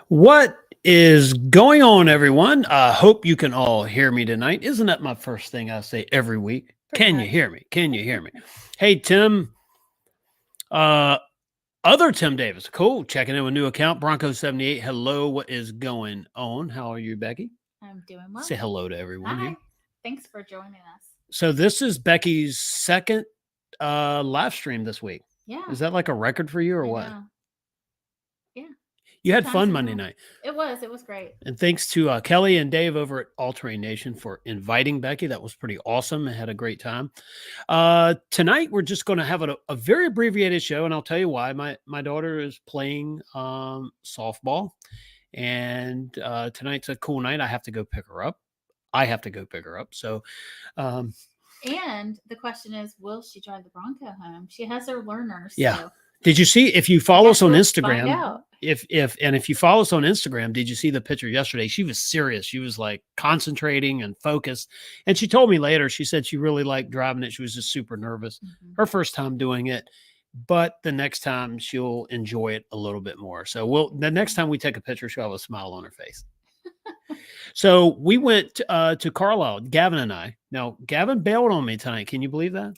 What is going on, everyone? I hope you can all hear me tonight. Isn't that my first thing I say every week? Pretty Can much. you hear me? Can you hear me? Hey, Tim. Uh, other Tim Davis. Cool. Checking in with new account. Bronco78. Hello. What is going on? How are you, Becky? I'm doing well. Say hello to everyone Hi. here. Thanks for joining us. So this is Becky's second live stream this week. Yeah. Is that like a record for you or I what? know. Yeah. You had Sometimes fun you Monday know. night. It was great. And thanks to Kelly and Dave over at All Terrain Nation for inviting Becky. That was pretty awesome. I had a great time. Tonight, we're just going to have a very abbreviated show, and I'll tell you why. My daughter is playing softball, and tonight's a cool night. I have to go pick her up. So, um, And the question is, will she drive the Bronco home? She has her learners. Yeah. So did you see, if you follow us on find Instagram, out. if you follow us on Instagram, did you see the picture yesterday? She was serious. She was like concentrating and focused. And she told me later, she said she really liked driving it. She was just super nervous. Mhm. Her first time doing it, but the next time she'll enjoy it a little bit more. So the next time we take a picture, she'll have a smile on her face. So we went to Carlisle, Gavin and I. Now, Gavin bailed on me tonight. Can you believe that?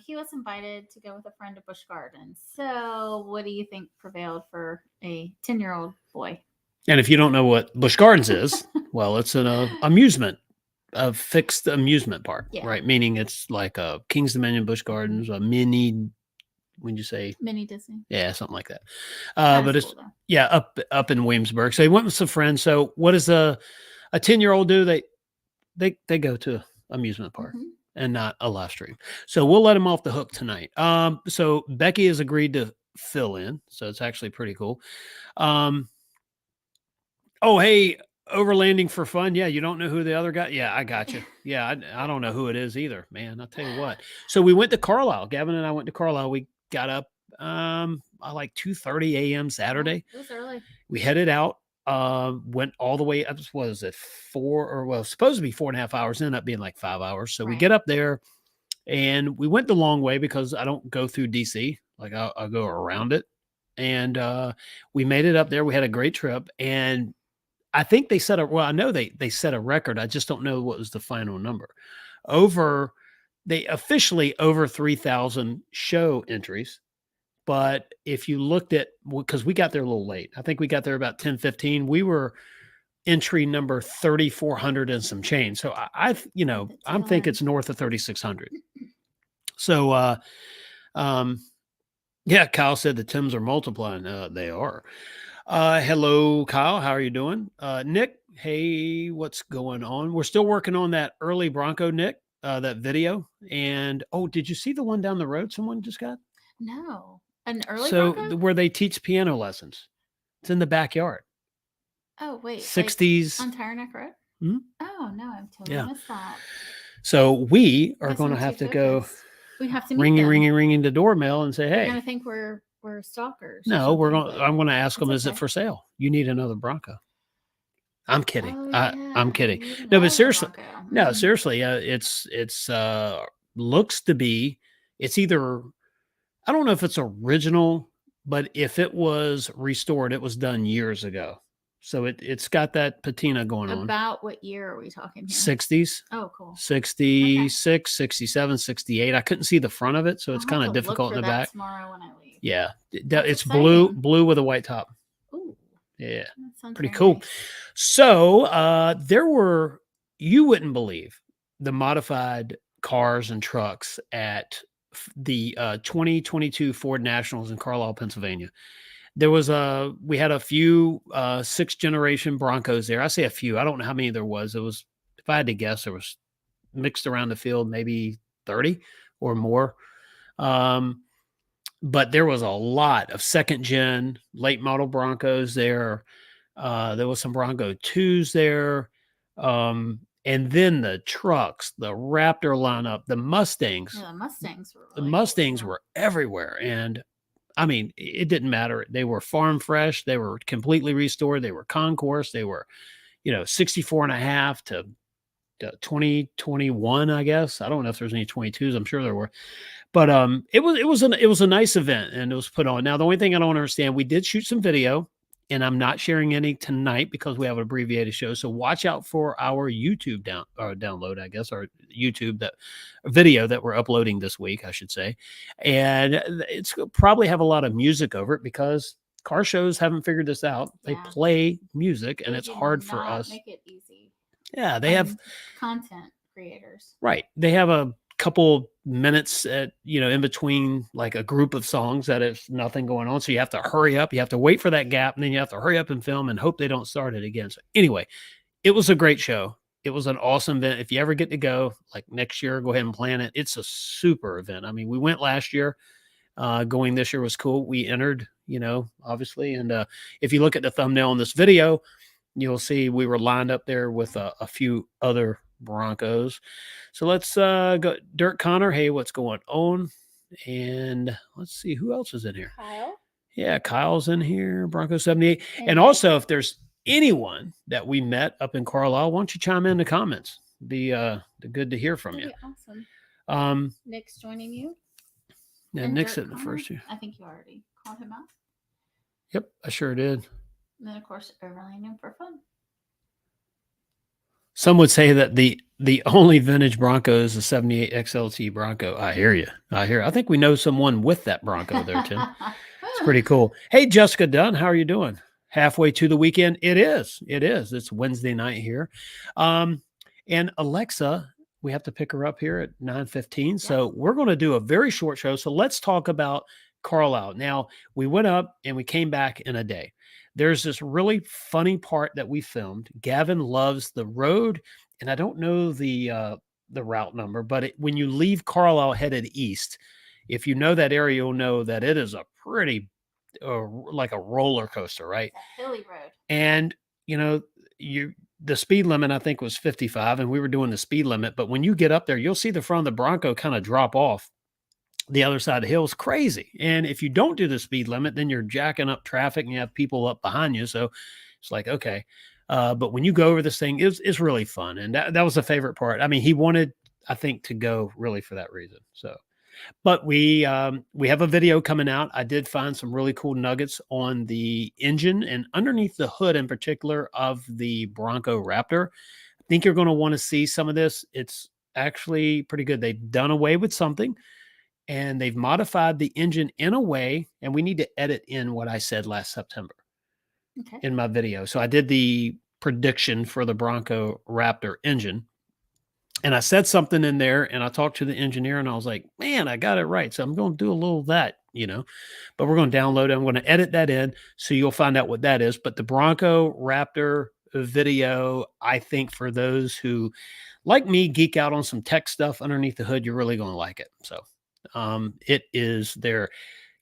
He was invited to go with a friend to Busch Gardens. So, what do you think prevailed for a 10-year-old boy? And if you don't know what Busch Gardens is, well, it's an amusement, a fixed amusement park, Yeah. right? Meaning it's like a Kings Dominion, Busch Gardens, a mini. When you say Mini Disney? Yeah, something like that. Kinda But it's cool, though. yeah, up in Williamsburg. So he went with some friends. So what does a 10-year-old do? They go to amusement park. Mhm. And not a live stream. So we'll let him off the hook tonight. So Becky has agreed to fill in. So it's actually pretty cool. Oh, hey, overlanding for fun. Yeah, you don't know who the other guy. Yeah, I got you. Yeah, I don't know who it is either, man. I'll tell you what. So we went to Carlisle. Gavin and I went to Carlisle. We got up like 2:30 a.m. Saturday. It was early. We headed out. Went all the way up. What was it? Supposed to be 4.5 hours. Ended up being like 5 hours. So we Right. get up there, and we went the long way because I don't go through DC. Like I'll go around it. And we made it up there. We had a great trip, and I think they set I know they set a record. I just don't know what was the final number. They officially over 3,000 show entries. But if you looked at, because we got there a little late, I think we got there about 10:15. We were entry number 3,400 and some change. So I think it's north of 3,600. So, yeah, Kyle said the Tims are multiplying. They are. Hello, Kyle. How are you doing? Nick, hey, what's going on? We're still working on that early Bronco, Nick, that video. And, did you see the one down the road someone just got? No. An early So Bronco? where they teach piano lessons. It's in the backyard. Oh, wait. 60s. Like on Tire Neck Road? Hmm? Oh, no. I totally missed that. So we are Guess going to I'm have too to go focused. We have to meet ringing the doorbell and say, They're hey. going to think we're stalkers. No, I'm going to ask them, it's is it okay. for sale? You need another Bronco. I'm kidding. Oh, yeah. I'm kidding. You No, love but a seriously, Bronco. no, Mhm. seriously, it's looks to be, it's either, I don't know if it's original, but if it was restored, it was done years ago. So it's got that patina going on. About what year are we talking here? 60s. Oh, cool. 66, 67, 68. I couldn't see the front of it, so it's kind of difficult in the back. Tomorrow when I leave. Yeah. That's It's exciting. blue with a white top. Ooh. Yeah. That sounds Pretty very cool. nice. So you wouldn't believe the modified cars and trucks at the 2022 Ford Nationals in Carlisle, Pennsylvania. We had a few 6th generation Broncos there. I say a few. I don't know how many there was. If I had to guess, there was mixed around the field, maybe 30 or more. But there was a lot of 2nd gen late model Broncos there. There was some Bronco 2s there. And then the trucks, the Raptor lineup, the Mustangs. Yeah, the Mustangs were everywhere. And I mean, it didn't matter. They were farm fresh. They were completely restored. They were concourse. They were, 64 and a half to 2021, I guess. I don't know if there's any 22s. I'm sure there were. But it was a nice event, and it was put on. Now, the only thing I don't understand, we did shoot some video, and I'm not sharing any tonight because we have an abbreviated show. So watch out for our YouTube download, I guess, or YouTube that video that we're uploading this week, I should say. And it's probably have a lot of music over it because car shows haven't figured this out. They Yeah. play music, and They it's do hard for not us. make it easy. Yeah, they have Content creators. right. They have a couple minutes in between like a group of songs that is nothing going on. So you have to hurry up. You have to wait for that gap, and then you have to hurry up and film and hope they don't start it again. So anyway, it was a great show. It was an awesome event. If you ever get to go, like next year, go ahead and plan it. It's a super event. I mean, we went last year. Going this year was cool. We entered, obviously. And if you look at the thumbnail on this video, you'll see we were lined up there with a few other Broncos. So let's go. Dirk Connor, hey, what's going on? And let's see who else is in here. Kyle. Yeah, Kyle's in here, Bronco 78. And Nick. also, if there's anyone that we met up in Carlisle, why don't you chime in the comments? Be good to hear from you. Awesome. Nick's joining you. Yeah, and Nick's Dirk in the Connor, first year. I think you already called him out. Yep, I sure did. And then, of course, overlaying him for fun. Some would say that the only vintage Bronco is a 78 XLT Bronco. I hear you. I think we know someone with that Bronco there, Tim. It's pretty cool. Hey, Jessica Dunn, how are you doing? Halfway to the weekend? It is. It's Wednesday night here. And Alexa, we have to pick her up here at 9:15. Yes. So we're going to do a very short show. So let's talk about Carlisle. Now, we went up and we came back in a day. There's this really funny part that we filmed. Gavin loves the road, and I don't know the route number, but when you leave Carlisle headed east, if you know that area, you'll know that it is a pretty like a roller coaster, right? It's a hilly road. And the speed limit I think was 55, and we were doing the speed limit. But when you get up there, you'll see the front of the Bronco kind of drop off the other side of the hill. Is crazy. And if you don't do the speed limit, then you're jacking up traffic and you have people up behind you. So it's like, okay. But when you go over this thing, it's really fun. And that was the favorite part. I mean, he wanted, I think, to go really for that reason. So, but we have a video coming out. I did find some really cool nuggets on the engine and underneath the hood in particular of the Bronco Raptor. I think you're going to want to see some of this. It's actually pretty good. They've done away with something, and they've modified the engine in a way, and we need to edit in what I said last September in my video. So I did the prediction for the Bronco Raptor engine, and I said something in there, and I talked to the engineer, and I was like, man, I got it right. So I'm going to do a little of that, but we're going to download it. I'm going to edit that in, so you'll find out what that is. But the Bronco Raptor video, I think for those who, like me, geek out on some tech stuff underneath the hood, you're really going to like it. So it is there.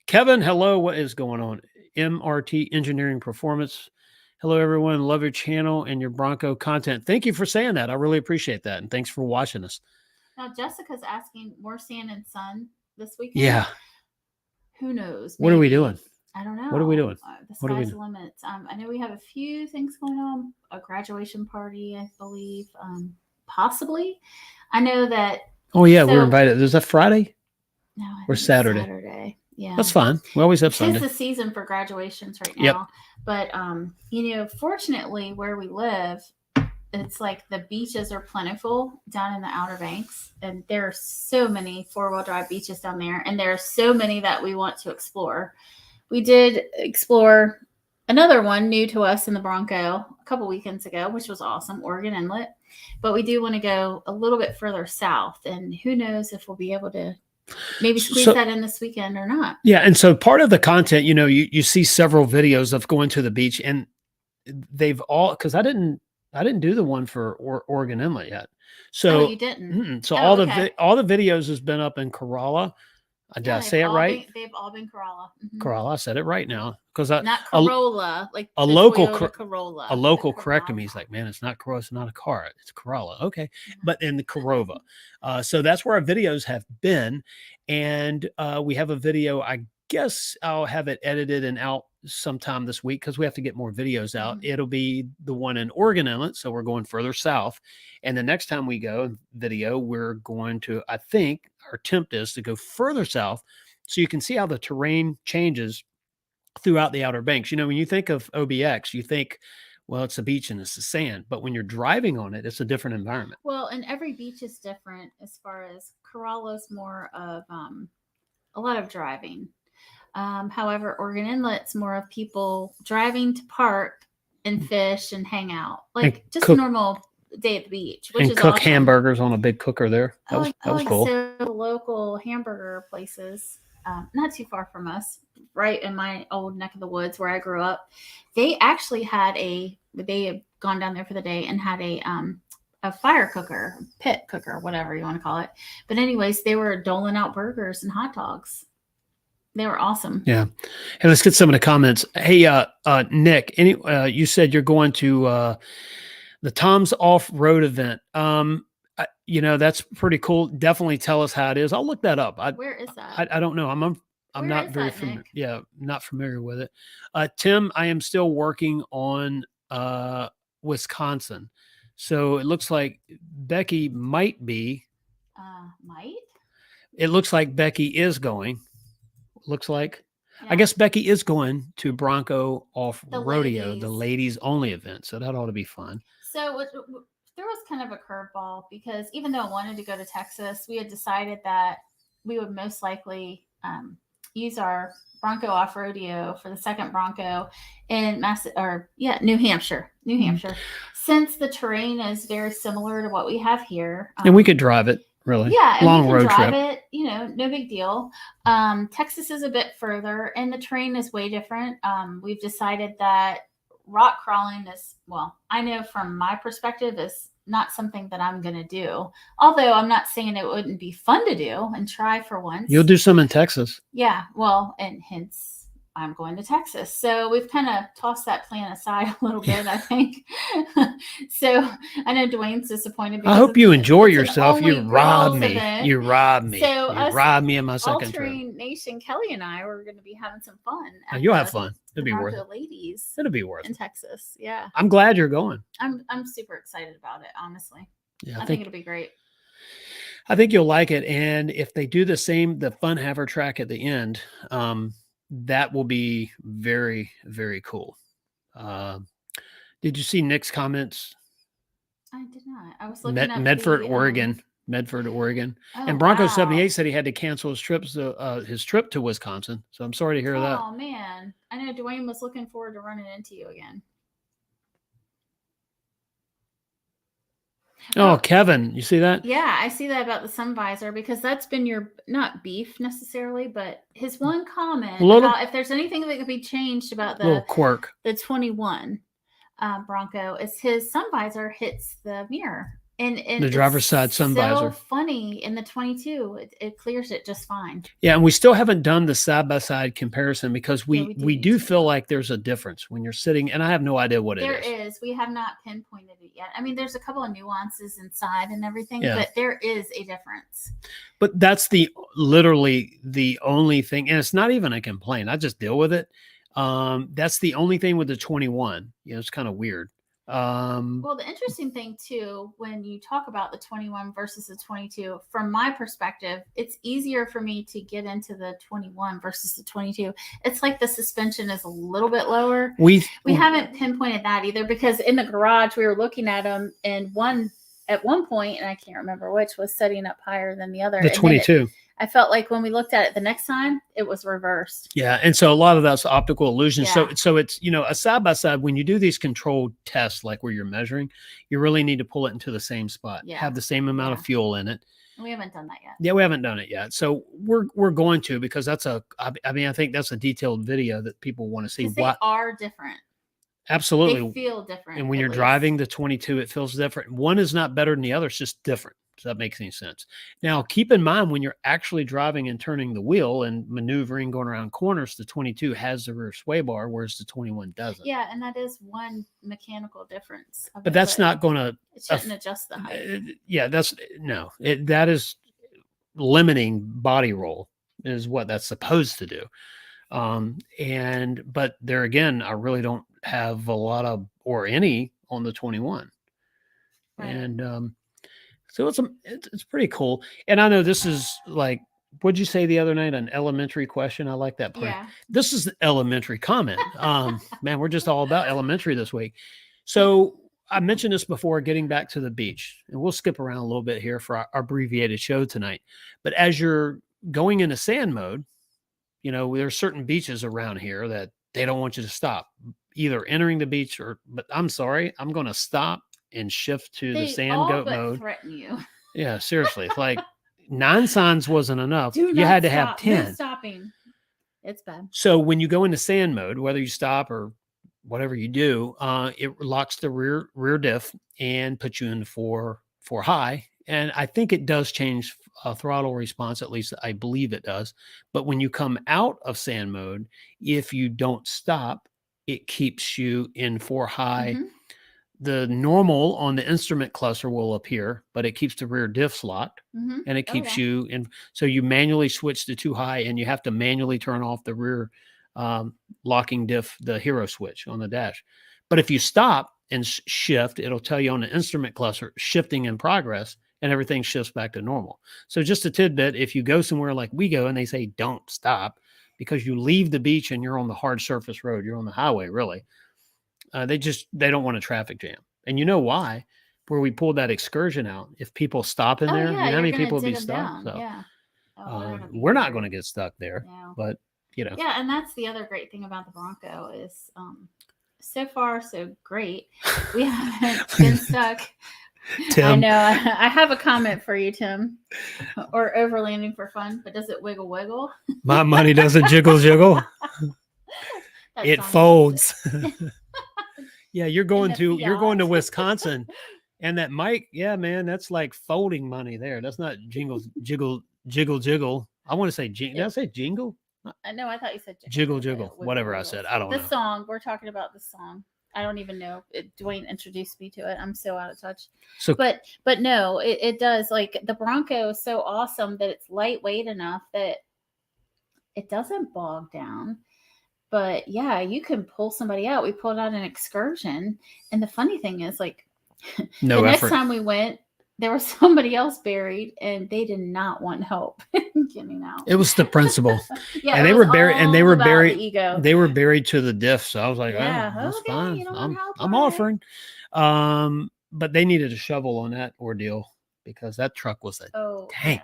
Kevin, hello. What is going on? MRT Engineering Performance. Hello, everyone. Love your channel and your Bronco content. Thank you for saying that. I really appreciate that. And thanks for watching us. Now, Jessica's asking more sand and sun this weekend. Yeah. Who knows? What are we doing? I don't know. What are we doing? The sky's the limit. I know we have a few things going on. A graduation party, I believe. Possibly. I know that. Oh, yeah. We're invited. Is that Friday? No. Or Saturday? Saturday. Yeah. That's fine. We always have Sunday. It's the season for graduations right now. But, fortunately, where we live, it's like the beaches are plentiful down in the Outer Banks. And there are so many four-wheel drive beaches down there. And there are so many that we want to explore. We did explore another one new to us in the Bronco a couple weekends ago, which was awesome, Oregon Inlet. But we do want to go a little bit further south. And who knows if we'll be able to maybe squeeze that in this weekend or not. Yeah. And so part of the content, you see several videos of going to the beach, and they've all, because I didn't do the one for Oregon Inlet yet. So you didn't. So all the videos has been up in Corolla. Did I say it right? They've all been Corolla. Mm-hmm. Corolla. I said it right now because not Corolla, like a local Corolla. A local corrected me. He's like, man, it's not Corolla. It's not a car. It's Corolla. Okay, but in the Corova. So that's where our videos have been, and we have a video. I guess I'll have it edited and out sometime this week because we have to get more videos out. Mm-hmm. It'll be the one in Oregon Inlet, so we're going further south. And the next time we go video, we're going to, I think our attempt is to go further south so you can see how the terrain changes throughout the Outer Banks. You know, when you think of OBX, you think, well, it's a beach and it's the sand, but when you're driving on it, it's a different environment. Well, and every beach is different as far as Corolla's more of a lot of driving. However, Oregon Inlet's more of people driving to park and fish and hang out, like just cook, a normal day at the beach, which and is cook awesome. hamburgers on a big cooker there. That was cool. So local hamburger places, not too far from us, right in my old neck of the woods where I grew up, they actually they had gone down there for the day and had a fire cooker, pit cooker, whatever you want to call it. But anyways, they were doling out burgers and hot dogs. They were awesome. Yeah. Hey, let's get some of the comments. Hey, Nick, you said you're going to the Tom's Off-Road event. You know, that's pretty cool. Definitely tell us how it is. I'll look that up. Where is that? I don't know. I'm not very familiar. Yeah, not familiar with it. Tim, I am still working on Wisconsin. So it looks like Becky might be. Might? It looks like Becky is going. Looks like. Yeah. I guess Becky is going to Bronco Off Rodeo, the ladies only event. So that ought to be fun. So there was kind of a curveball because even though I wanted to go to Texas, we had decided that we would most likely use our Bronco Off Rodeo for the second Bronco in New Hampshire. Since the terrain is very similar to what we have here. And we could drive it. Really? Yeah, long road drive trip. It, no big deal. Texas is a bit further, and the terrain is way different. We've decided that rock crawling is, well, I know from my perspective, is not something that I'm going to do. Although I'm not saying it wouldn't be fun to do and try for once. You'll do some in Texas. Yeah, well, and hence I'm going to Texas. So we've kind of tossed that plan aside a little bit, I think. So I know Duane's disappointed. I hope you enjoy yourself. You robbed me. You robbed me. So you robbed me in my second trip. Nation, Kelly and I were going to be having some fun. You'll have fun. It'll be worth it. Ladies. It'll be worth it. In Texas. Yeah. I'm glad you're going. I'm super excited about it, honestly. Yeah, I think it'll be great. I think you'll like it. And if they do the Fun Haver track at the end, that will be very, very cool. Did you see Nick's comments? I did not. I was looking at Medford, Oregon. Oh, and Bronco 78 said he had to cancel his trip to Wisconsin. So I'm sorry to hear that. Oh man, I know Duane was looking forward to running into you again. Oh, Kevin, you see that? Yeah, I see that about the sun visor because that's been your, not beef necessarily, but his one comment about if there's anything that could be changed about the quirk, the 21 Bronco, is his sun visor hits the mirror. And the driver's side sun visor. So funny in the 22, it clears it just fine. Yeah, and we still haven't done the side by side comparison because we do feel like there's a difference when you're sitting, and I have no idea what it is. There is. We have not pinpointed it yet. I mean, there's a couple of nuances inside and everything, but there is a difference. But that's literally the only thing, and it's not even a complaint. I just deal with it. That's the only thing with the 21. It's kind of weird. Well, the interesting thing too, when you talk about the 21 versus the 22, from my perspective, it's easier for me to get into the 21 versus the 22. It's like the suspension is a little bit lower. We haven't pinpointed that either because in the garage we were looking at them, and at one point, and I can't remember which, was setting up higher than the other. The 22. I felt like when we looked at it the next time, it was reversed. Yeah. And so a lot of that's optical illusion. Yeah. So it's, a side by side, when you do these controlled tests, like where you're measuring, you really need to pull it into the same spot, have the same amount of fuel in it. We haven't done that yet. Yeah, we haven't done it yet. So we're going to, because I think that's a detailed video that people want to see. They are different. Absolutely. They feel different. And when you're driving the 22, it feels different. One is not better than the other. It's just different. Does that make any sense? Now, keep in mind when you're actually driving and turning the wheel and maneuvering, going around corners, the 22 has the rear sway bar, whereas the 21 doesn't. Yeah, and that is one mechanical difference. But that's not going to... It shouldn't adjust the height. Yeah, that is limiting body roll is what that's supposed to do. But there again, I really don't have a lot of, or any on the 21. Right. And, so it's pretty cool. And I know this is like what'd you say the other night? An elementary question. I like that point. Yeah. This is an elementary comment. Man, we're just all about elementary this week. So I mentioned this before, getting back to the beach, and we'll skip around a little bit here for our abbreviated show tonight. But as you're going into sand mode, you know, there's certain beaches around here that they don't want you to stop, either entering the beach or, but I'm sorry, I'm going to stop and shift to the They sand all goat but mode. threaten you. Yeah, seriously. It's like 9 signs wasn't enough. Do You not had to have stop. 10. No stopping. It's bad. So when you go into sand mode, whether you stop or whatever you do, it locks the rear diff and puts you in for high. And I think it does change throttle response. At least I believe it does. But when you come out of sand mode, if you don't stop, it keeps you in for high. Mm-hmm. The normal on the instrument cluster will appear, but it keeps the rear diffs locked, Mm-hmm. and it keeps yeah. you in. So you manually switch to too high, and you have to manually turn off the rear locking diff, the hero switch on the dash. But if you stop and shift, it'll tell you on the instrument cluster shifting in progress, and everything shifts back to normal. So just a tidbit, if you go somewhere like we go and they say don't stop, because you leave the beach and you're on the hard surface road, you're on the highway really. They don't want a traffic jam. And you know why? Where we pulled that excursion out, if people stop in there, Yeah, you know how many people would be stuck? So, yeah. we're not going to get stuck there, but you know. Yeah, and that's the other great thing about the Bronco is so far so great. We haven't been stuck. Tim. I know. I have a comment for you, Tim. Or overlanding for fun, but does it wiggle wiggle? My money doesn't jiggle jiggle. It folds. Yeah, you're going to Wisconsin, and that mic, yeah, man, that's like folding money there. That's not jiggle. I want to say jingle. Did I say jingle? No, I thought you said jiggle. Whatever I said, I don't know. The song, we're talking about the song. I don't even know. Duane introduced me to it. I'm so out of touch. So, but no, it does. Like the Bronco is so awesome that it's lightweight enough that it doesn't bog down. But yeah, you can pull somebody out. We pulled out an excursion, and the funny thing is, like, no the effort. next time we went, there was somebody else buried, and they did not want help getting out. It was the principal. Yeah, and they were buried. And they were buried. The ego. They were buried to the diff. So I was like, yeah, oh, that's fine. I'm right. offering. But they needed a shovel on that ordeal because that truck was a tank.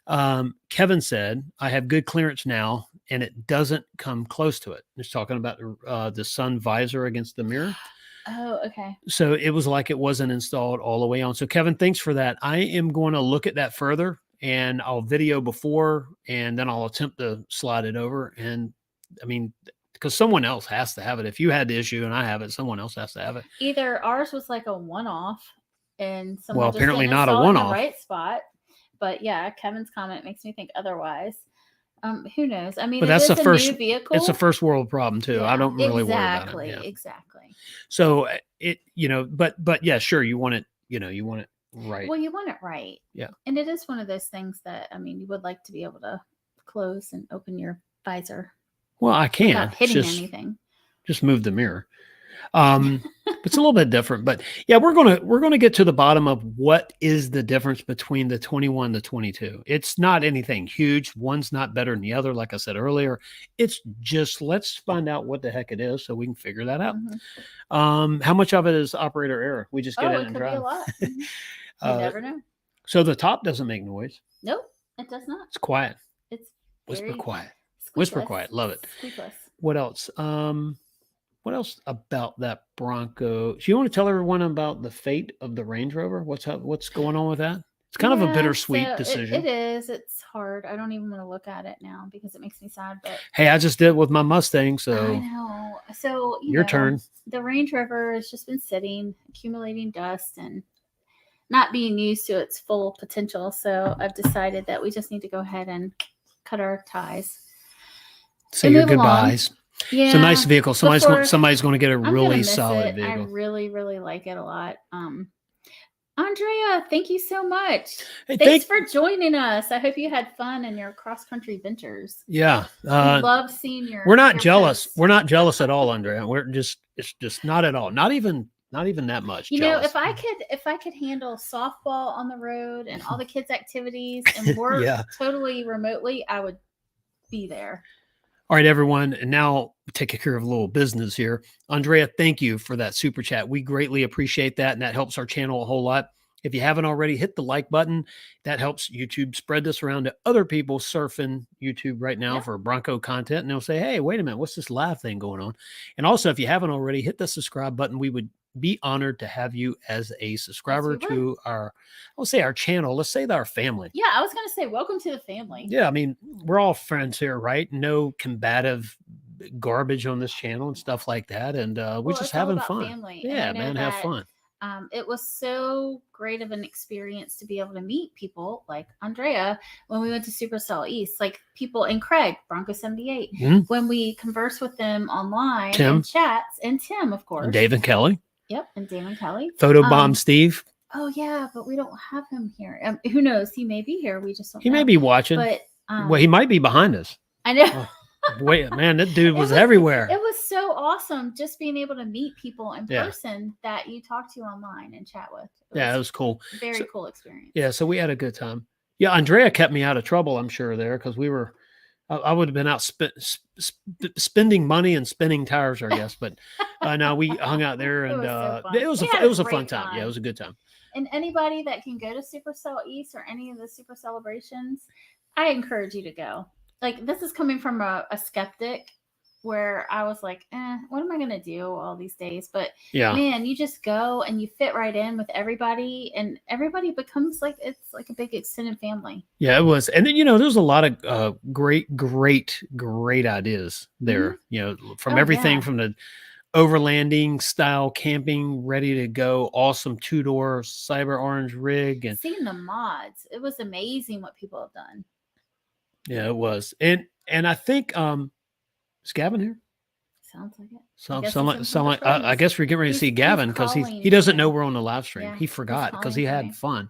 Yeah. Kevin said, I have good clearance now, and it doesn't come close to it. He's talking about the sun visor against the mirror. Oh, okay. So it was like it wasn't installed all the way on. So Kevin, thanks for that. I am going to look at that further, and I'll video before, and then I'll attempt to slide it over. And I mean, because someone else has to have it. If you had the issue and I have it, someone else has to have it. Either ours was like a one-off, and someone just apparently didn't not a install it in one-off. the right spot. But yeah, Kevin's comment makes me think otherwise. Who knows? I mean, but that's it is the first new vehicle. It's a first world problem too. Yeah, I don't really worry about it. Yeah. Exactly. So it, but yeah, sure. You want it, right. Well, you want it right. Yeah. And it is one of those things that, I mean, you would like to be able to close and open your visor. Well, I can. Without hitting anything. Just move the mirror. It's a little bit different, but yeah, we're gonna get to the bottom of what is the difference between the 21 to 22. It's not anything huge. One's not better than the other, like I said earlier. It's just let's find out what the heck it is so we can figure that out. Mm-hmm. How much of it is operator error? We just get in and drive. Be a lot. You never know. So the top doesn't make noise. Nope, it does not. It's quiet. It's whisper quiet. Squeakless. Whisper quiet. Love it. Squeakless. What else? What else about that Bronco? Do you want to tell everyone about the fate of the Range Rover? What's going on with that? It's kind of a bittersweet decision. It is. It's hard. I don't even want to look at it now because it makes me sad. But hey, I just did it with my Mustang, so I know. So your turn. The Range Rover has just been sitting, accumulating dust, and not being used to its full potential. So I've decided that we just need to go ahead and cut our ties. Say your goodbyes. Along. Yeah, it's a nice vehicle. Somebody's going to get a really solid vehicle. I really, really like it a lot. Andrea, thank you so much. Hey, thanks for joining us. I hope you had fun in your cross-country ventures. Yeah. We love seeing your... We're not jealous. Posts. We're not jealous at all, Andrea. It's just not at all. Not even Not even that much. You know, Jealous. if I could handle softball on the road and all the kids' activities and work Yeah. totally remotely, I would be there. All right, everyone. And now take care of a little business here. Andrea, thank you for that super chat. We greatly appreciate that. And that helps our channel a whole lot. If you haven't already, hit the like button. That helps YouTube spread this around to other people surfing YouTube right now for Bronco content. And they'll say, hey, wait a minute, what's this live thing going on? And also, if you haven't already, hit the subscribe button. We would be honored to have you as a subscriber to our, I'll say our channel. Let's say our family. Yeah, I was going to say, welcome to the family. Yeah, I mean, we're all friends here, right? No combative garbage on this channel and stuff like that. And we're just having fun. Family. Yeah, man, have fun. It was so great of an experience to be able to meet people like Andrea when we went to Supercell East, like people in Craig, Bronco 78, when we conversed with them online in chats, and Tim, of course. And Dave and Kelly. Yep, and Dave and Kelly. Photobomb Steve. Oh, yeah, but we don't have him here. Who knows? He may be here. We just don't know. He may be watching. But, well, he might be behind us. I know. Wait, man, that dude was everywhere. It was so awesome just being able to meet people in person that you talk to online and chat with. It was cool. Very cool experience. Yeah, so we had a good time. Yeah, Andrea kept me out of trouble, I'm sure, there, because we were, I would have been out spending money and spinning tires, I guess. But no, we hung out there, and it was a fun time. Yeah, it was a good time. And anybody that can go to Supercell East or any of the Super Celebrations, I encourage you to go. Like, this is coming from a skeptic where I was like, what am I going to do all these days? But man, you just go and you fit right in with everybody, and everybody becomes like, it's like a big extended family. Yeah, it was. And then, there's a lot of great ideas there, from everything from the overlanding style camping, ready to go, awesome 2-door cyber orange rig. And seeing the mods, it was amazing what people have done. Yeah, it was. And I think is Gavin here? Sounds like it. I guess we're getting ready to see Gavin because he doesn't know we're on the live stream. Yeah, he forgot because he had fun.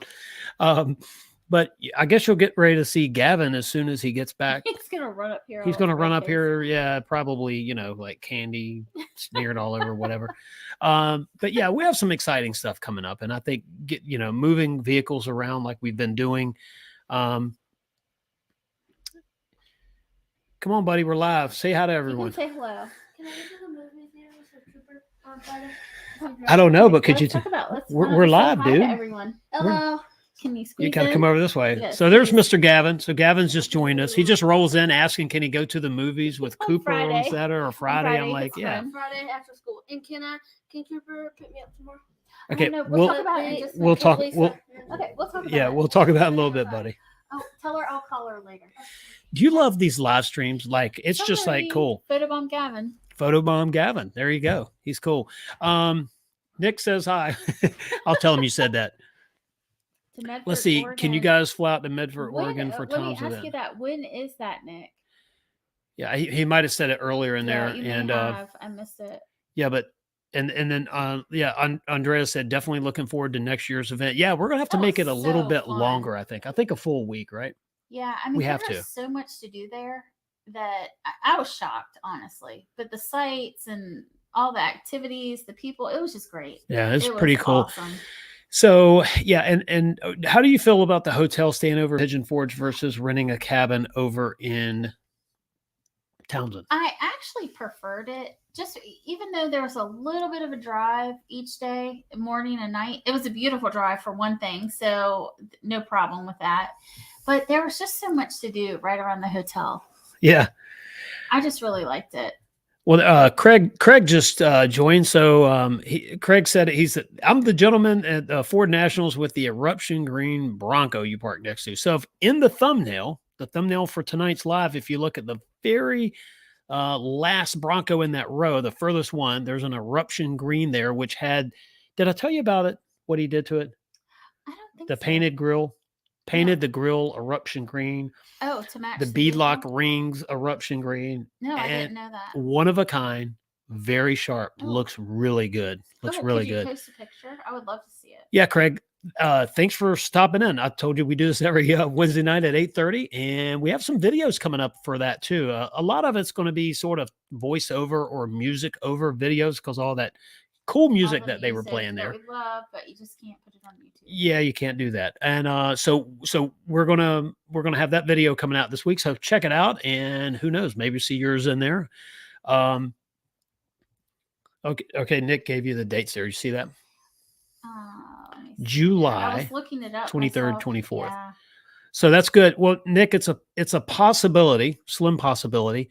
But I guess you'll get ready to see Gavin as soon as he gets back. He's gonna run up here. He's gonna run up here. Yeah, probably, like candy smeared all over, whatever. But yeah, we have some exciting stuff coming up, and I think moving vehicles around like we've been doing. Come on, buddy. We're live. Say hi to everyone. Say hello. Can I go to the movies here with Cooper on Friday? I don't know, but could you? We're live, dude. Everyone. Hello. Can you squeeze? You gotta come over this way. Yes, so there's Mr. Gavin. So Gavin's just joined us. He just rolls in asking, can he go to the movies with Cooper on Saturday or Friday? I'm like, yeah. Friday after school. And can Cooper pick me up tomorrow? Okay, we'll talk about it. We'll talk. We'll talk about it. Yeah, we'll talk about it in a little bit, buddy. Oh, tell her I'll call her later. Do you love these live streams? Like, it's just like cool. Photobomb Gavin. Photobomb Gavin. There you go. He's cool. Nick says hi. I'll tell him you said that. Let's see. Oregon. Can you guys fly out to Medford, Oregon for Tom's event? Let me ask you that. When is that, Nick? Yeah, he might have said it earlier in there. And I missed it. Yeah, but and then Andrea said definitely looking forward to next year's event. Yeah, we're gonna have to make it a little bit longer. I think a full week, right? Yeah, I mean, there's so much to do there that I was shocked, honestly. But the sites and all the activities, the people, it was just great. Yeah, it's pretty cool. Awesome. So yeah, and how do you feel about the hotel staying over Pigeon Forge versus renting a cabin over in Townsend? I actually preferred it. Just even though there was a little bit of a drive each day, morning and night, it was a beautiful drive for one thing. So no problem with that. But there was just so much to do right around the hotel. Yeah. I just really liked it. Well, Craig just joined. So Craig said I'm the gentleman at Ford Nationals with the Eruption Green Bronco you parked next to. So if in the thumbnail for tonight's live, if you look at the very last Bronco in that row, the furthest one, there's an Eruption Green there, which did I tell you about it? What he did to it? I don't think the painted grill. Painted the grill Eruption Green. Oh, to match the beadlock rings Eruption Green. No, I didn't know that. One of a kind, very sharp. Oh. Looks really good. Looks really good. Post a picture? I would love to see it. Yeah, Craig. Thanks for stopping in. I told you we do this every Wednesday night at 8:30, and we have some videos coming up for that too. A lot of it's going to be sort of voiceover or music over videos because all that cool all music the that they were music playing that there. we love, but you just can't put it on YouTube. Yeah, you can't do that. And so we're gonna have that video coming out this week. So check it out, and who knows, maybe see yours in there. Okay. Nick gave you the dates there. You see that? Let me see here. I July was looking it up 23rd, myself. 24th. Yeah. So that's good. Well, Nick, it's a possibility, slim possibility,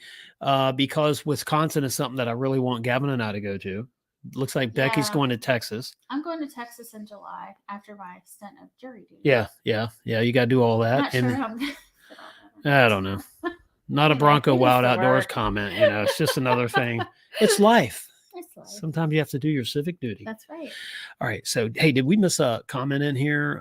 because Wisconsin is something that I really want Gavin and I to go to. Looks like Becky's Yeah. going to Texas. I'm going to Texas in July after my stint of jury duty. Yeah. You got to do all that. Not And sure how I'm gonna fit all that in. I don't know. Not a Anyway, Bronco it needs Wild to Outdoors work. comment. It's just another thing. It's life. It's life. Sometimes you have to do your civic duty. That's right. All right. So, hey, did we miss a comment in here?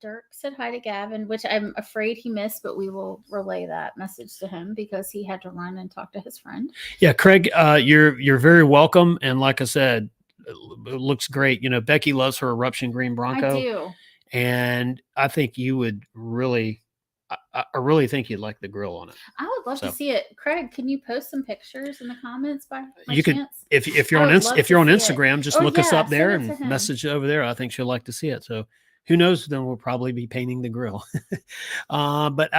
Dirk said hi to Gavin, which I'm afraid he missed, but we will relay that message to him because he had to run and talk to his friend. Yeah, Craig, you're very welcome. And like I said, it looks great. Becky loves her eruption green Bronco. I do. And I think you would really, I really think you'd like the grill on it. I would love to see it. Craig, can you post some pictures in the comments by you could, chance? if you're on Instagram, just look us up there and message over there. I think she'll like to see it. So who knows? Then we'll probably be painting the grill. But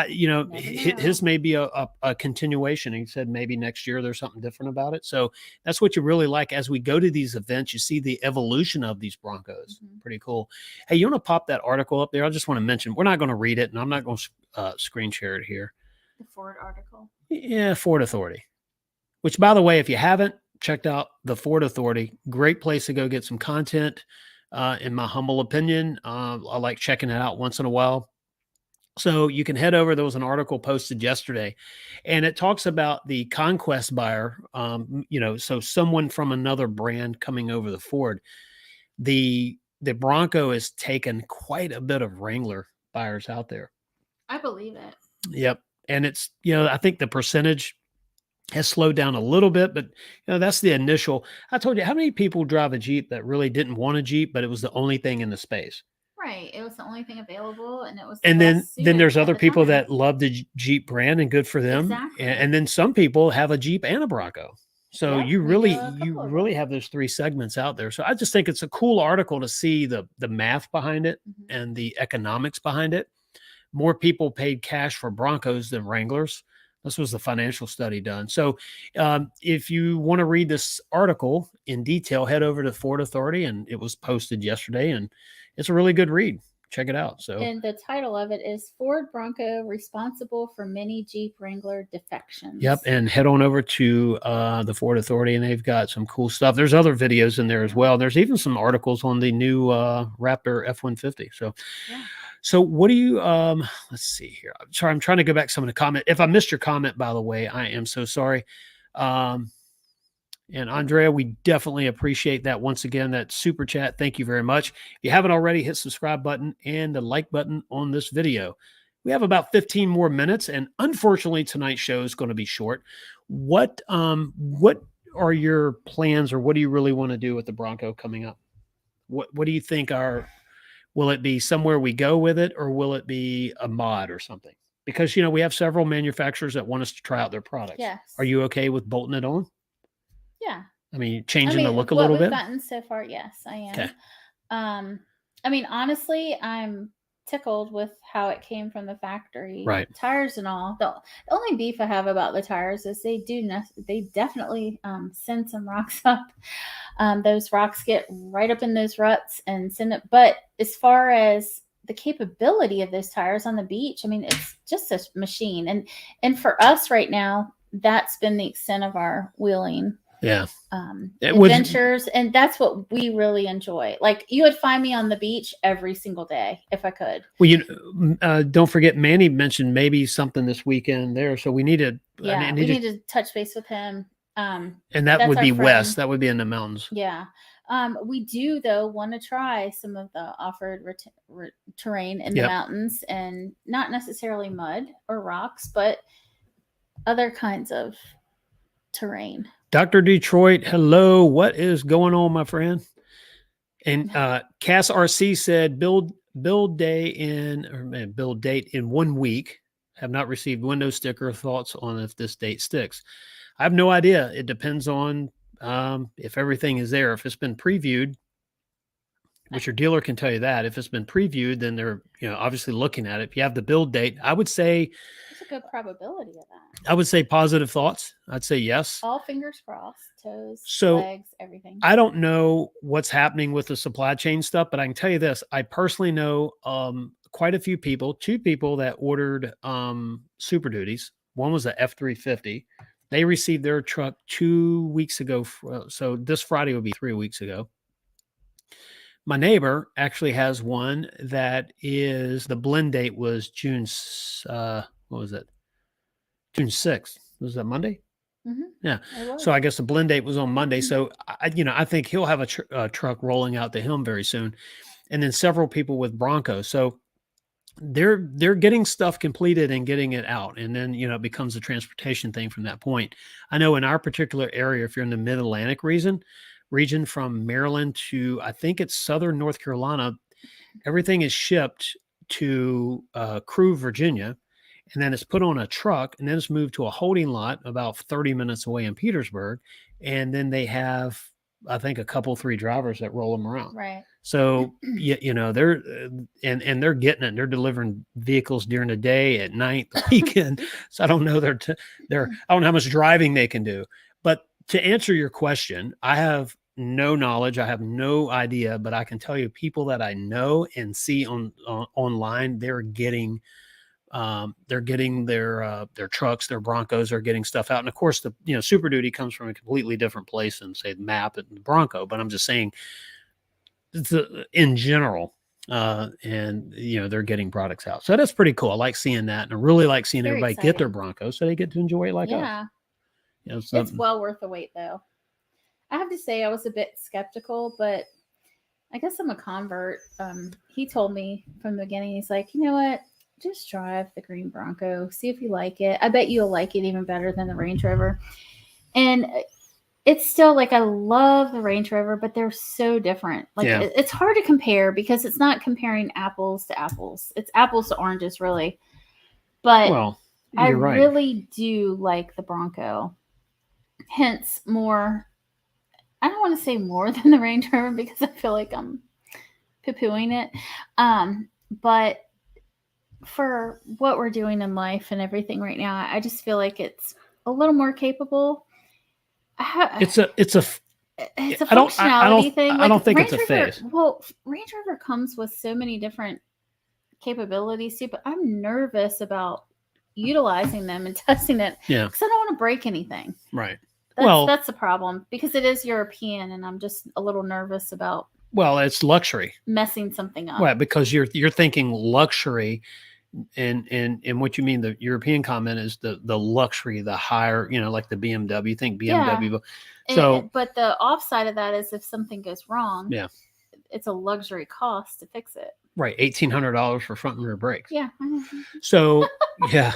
his may be a continuation. He said maybe next year there's something different about it. So that's what you really like as we go to these events. You see the evolution of these Broncos. Mm-hmm. Pretty cool. Hey, you want to pop that article up there? I just want to mention, we're not going to read it, and I'm not going to screen share it here. The Ford article. Yeah, Ford Authority. Which, by the way, if you haven't checked out the Ford Authority, great place to go get some content. In my humble opinion, I like checking it out once in a while. So you can head over. There was an article posted yesterday, and it talks about the conquest buyer. So someone from another brand coming over the Ford. The Bronco has taken quite a bit of Wrangler buyers out there. I believe it. Yep, and it's I think the percentage has slowed down a little bit, but that's the initial. I told you, how many people drive a Jeep that really didn't want a Jeep, but it was the only thing in the space. Right. It was the only thing available, and it was. And then there's other people that love the Jeep brand, and good for them. Exactly. And then some people have a Jeep and a Bronco. So you really have those three segments out there. So I just think it's a cool article to see the math behind it and the economics behind it. More people paid cash for Broncos than Wranglers. This was the financial study done. So if you want to read this article in detail, head over to Ford Authority, and it was posted yesterday, and it's a really good read. Check it out. So, and the title of it is Ford Bronco Responsible for Many Jeep Wrangler Defections. Yep. And head on over to the Ford Authority, and they've got some cool stuff. There's other videos in there as well. There's even some articles on the new Raptor F-150. So, So what do you, let's see here. I'm sorry, I'm trying to go back to some of the comment. If I missed your comment, by the way, I am so sorry. And Andrea, we definitely appreciate that. Once again, that super chat. Thank you very much. If you haven't already, hit subscribe button and the like button on this video. We have about 15 more minutes, and unfortunately tonight's show is going to be short. What are your plans, or what do you really want to do with the Bronco coming up? What do you think will it be somewhere we go with it, or will it be a mod or something? Because, we have several manufacturers that want us to try out their products. Yes. Are you okay with bolting it on? Yeah. I mean, changing the look a little bit? What we've gotten so far, yes, I am. Okay. Honestly, I'm tickled with how it came from the factory. Right. Tires and all. The only beef I have about the tires is they definitely send some rocks up. Those rocks get right up in those ruts and send it. But as far as the capability of those tires on the beach, it's just a machine. And for us right now, that's been the extent of our wheeling. Yeah. Adventures, and that's what we really enjoy. Like, you would find me on the beach every single day if I could. Well, don't forget, Manny mentioned maybe something this weekend there, so we need to. Yeah, we need to touch base with him. And that would be west. That would be in the mountains. Yeah. We do though want to try some of the off-road terrain in the mountains, and not necessarily mud or rocks, but other kinds of terrain. Dr. Detroit, hello. What is going on, my friend? And Cass RC said build date in 1 week. Have not received window sticker. Thoughts on if this date sticks? I have no idea. It depends on if everything is there. If it's been previewed, which your dealer can tell you that. If it's been previewed, then they're obviously looking at it. If you have the build date, I would say There's a good probability of that. I would say positive thoughts. I'd say yes. All fingers crossed, toes, So legs, everything. I don't know what's happening with the supply chain stuff, but I can tell you this. I personally know quite a few people, 2 people that ordered Super Duties. One was a F-350. They received their truck 2 weeks ago. So this Friday would be 3 weeks ago. My neighbor actually has one that is, the blend date was June, what was it? June 6th. Was that Monday? Mm-hmm. Yeah. So I guess the blend date was on Monday. So I think he'll have a truck rolling out to him very soon. And then several people with Broncos. So they're getting stuff completed and getting it out. And then, it becomes a transportation thing from that point. I know in our particular area, if you're in the Mid-Atlantic region from Maryland to, I think it's Southern North Carolina, everything is shipped to Crewe, Virginia. And then it's put on a truck, and then it's moved to a holding lot about 30 minutes away in Petersburg. And then they have, I think, a couple, 3 drivers that roll them around. Right. So, they're, and they're getting it. They're delivering vehicles during the day, at night, the weekend. So I don't know, I don't know how much driving they can do. But to answer your question, I have no knowledge. I have no idea, but I can tell you people that I know and see online, they're getting their trucks, their Broncos are getting stuff out. And of course, the Super Duty comes from a completely different place than, say, the Map and the Bronco. But I'm just saying, in general, and they're getting products out. So that's pretty cool. I like seeing that, and I really like seeing Very everybody exciting. get their Broncos so they get to enjoy it like us. Yeah, it's well worth the wait, though. I have to say, I was a bit skeptical, but I guess I'm a convert. He told me from the beginning, he's like, you know what? Just drive the green Bronco, see if you like it. I bet you'll like it even better than the Range Rover. And it's still like, I love the Range Rover, but they're so different. Like it's hard to compare because it's not comparing apples to apples. It's apples to oranges, really. But I really do like the Bronco. Hence more, I don't want to say more than the Range Rover because I feel like I'm poo-pooing it. But for what we're doing in life and everything right now, I just feel like it's a little more capable. It's a functionality thing. Like, I don't think Range it's a Rover, phase. Well, Range Rover comes with so many different capabilities too, but I'm nervous about utilizing them and testing it. Yeah. Because I don't want to break anything. Right. That's the problem because it is European, and I'm just a little nervous about. Well, it's luxury. Messing something up. Right, because you're thinking luxury, and what you mean, the European comment is the luxury, the higher, like the BMW. You think BMW. Yeah. But the offside of that is if something goes wrong, it's a luxury cost to fix it. Right, $1,800 for front and rear brakes. Yeah. So yeah.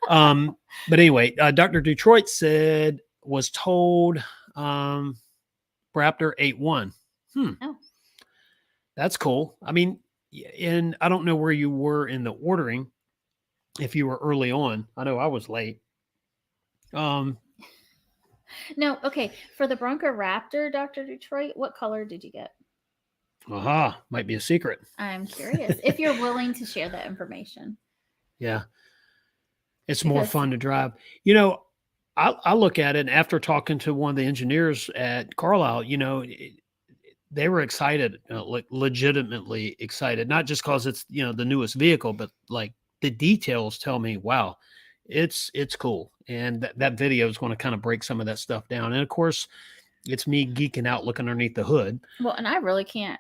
But anyway, Dr. Detroit was told Raptor 8.1. Oh. That's cool. I mean, and I don't know where you were in the ordering, if you were early on. I know I was late. No, okay. For the Bronco Raptor, Dr. Detroit, what color did you get? Might be a secret. I'm curious if you're willing to share that information. Yeah. It's more fun to drive. I look at it, and after talking to one of the engineers at Carlile, they were excited, like legitimately excited, not just because it's, the newest vehicle, but like the details tell me, wow, it's cool. And that video is going to kind of break some of that stuff down. And of course, it's me geeking out looking underneath the hood. Well, and I really can't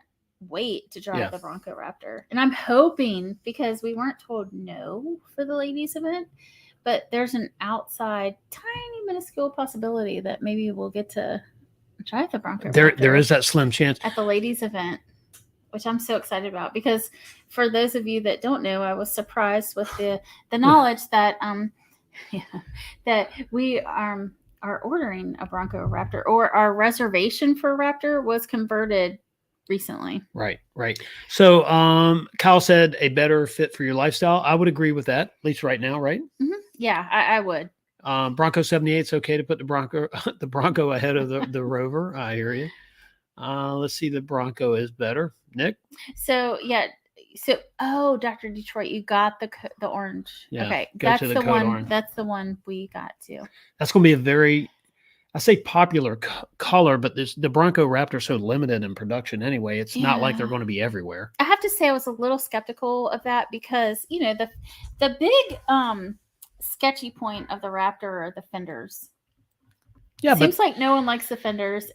wait to drive the Bronco Raptor. And I'm hoping, because we weren't told no for the ladies event, but there's an outside tiny minuscule possibility that maybe we'll get to drive the Bronco Raptor. There is that slim chance at the ladies event, which I'm so excited about, because for those of you that don't know, I was surprised with the knowledge that that we are ordering a Bronco Raptor, or our reservation for Raptor was converted recently. Right. So Kyle said a better fit for your lifestyle. I would agree with that, at least right now, right? Mm-hmm. Yeah, I would. Bronco 78. It's okay to put the Bronco the Bronco ahead of the Rover. I hear you. Let's see. The Bronco is better. Nick. So yeah. So Dr. Detroit, you got the orange. Yeah, Okay, go that's to the the code one. orange. That's the one we got too. That's going to be a very, I say popular color, but the Bronco Raptor is so limited in production anyway. It's not like they're going to be everywhere. I have to say I was a little skeptical of that because, you know, the big sketchy point of the Raptor are the fenders. Yeah, Seems like no one likes the fenders.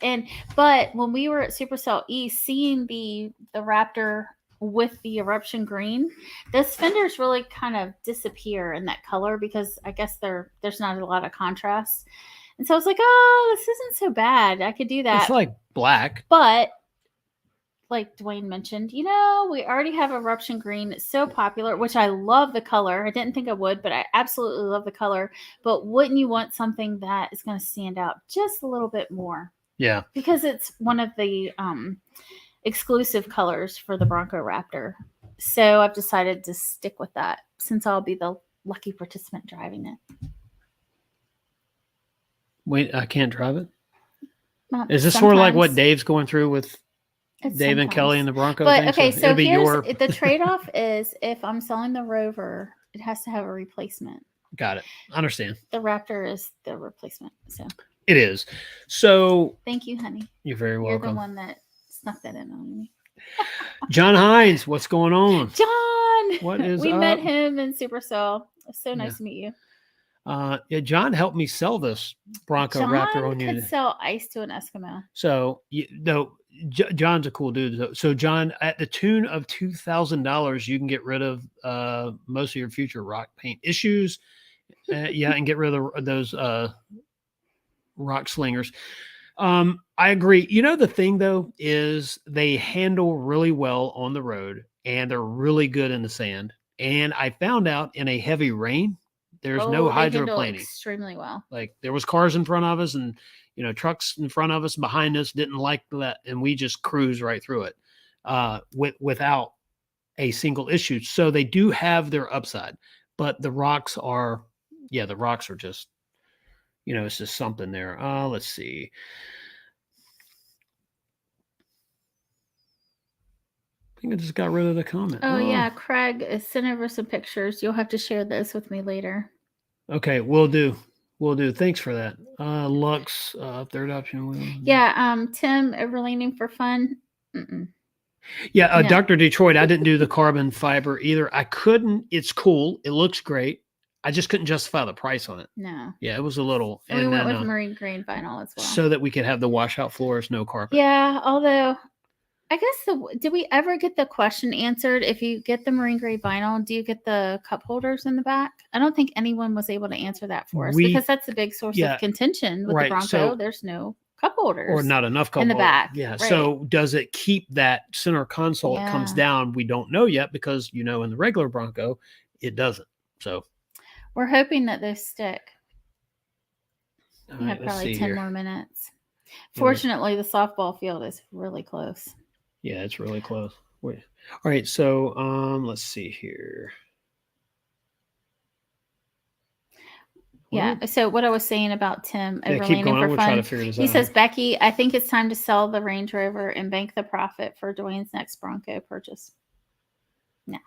But when we were at Supercell East, seeing the Raptor with the eruption green, those fenders really kind of disappear in that color because I guess there's not a lot of contrast. And so I was like, oh, this isn't so bad. I could do that. It's like black. But like Duane mentioned, you know, we already have eruption green. It's so popular, which I love the color. I didn't think I would, but I absolutely love the color. But wouldn't you want something that is going to stand out just a little bit more? Yeah. Because it's one of the exclusive colors for the Bronco Raptor. So I've decided to stick with that since I'll be the lucky participant driving it. Wait, I can't drive it? Not Is this sort of like what sometimes. Dave's going through with It's Dave and sometimes. Kelly and the Bronco But thing? okay, so it'll be here's the trade-off is if I'm selling the Rover, it has to have a replacement. Got it. I understand. The Raptor is the replacement. So It is. So thank you, honey. you're very You're welcome. the one that snuck that in on me. John Hines, what's going on? John! What is we up? met him in Supercell. It's so nice to meet you. Yeah, John helped me sell this Bronco John Raptor on could you. sell ice to an Eskimo. So, John's a cool dude. So, John, at the tune of $2,000, you can get rid of most of your future rock paint issues. And get rid of those rock slingers. I agree. You know, the thing, though, is they handle really well on the road, and they're really good in the sand. And I found out in a heavy rain, there's no they handle hydroplaning. extremely well. Like there was cars in front of us and, you know, trucks in front of us, behind us didn't like that. And we just cruised right through it without a single issue. So they do have their upside, but the rocks are just, you know, it's just something there. Let's see. I think I just got rid of the comment. Oh, yeah. Craig sent over some pictures. You'll have to share those with me later. Okay, we'll do. Thanks for that. Lux, third option. Yeah, Tim, overleaning for fun. Mm-mm. Yeah, No. Dr. Detroit, I didn't do the carbon fiber either. I couldn't. It's cool. It looks great. I just couldn't justify the price on it. No. Yeah, it was a little. And we went with marine green vinyl as well. So that we could have the washout floors, no carpet. Yeah, although I guess did we ever get the question answered? If you get the marine grade vinyl, do you get the cup holders in the back? I don't think anyone was able to answer that for us because that's a big source of contention with the Bronco. So, there's no cup holders or not enough cup in the holders. back. Yeah. Right. So does it keep that center console? It comes down. We don't know yet because, you know, in the regular Bronco, it doesn't. So we're hoping that those stick. All We right, have probably 10 more minutes. Yeah, Fortunately, the softball field is really close. Yeah, it's really close. Wait. All right, so let's see here. Yeah. So what I was saying about Tim keep overlanding going. for We'll fun. try to figure this He out. says, Becky, I think it's time to sell the Range Rover and bank the profit for Duane's next Bronco purchase. No.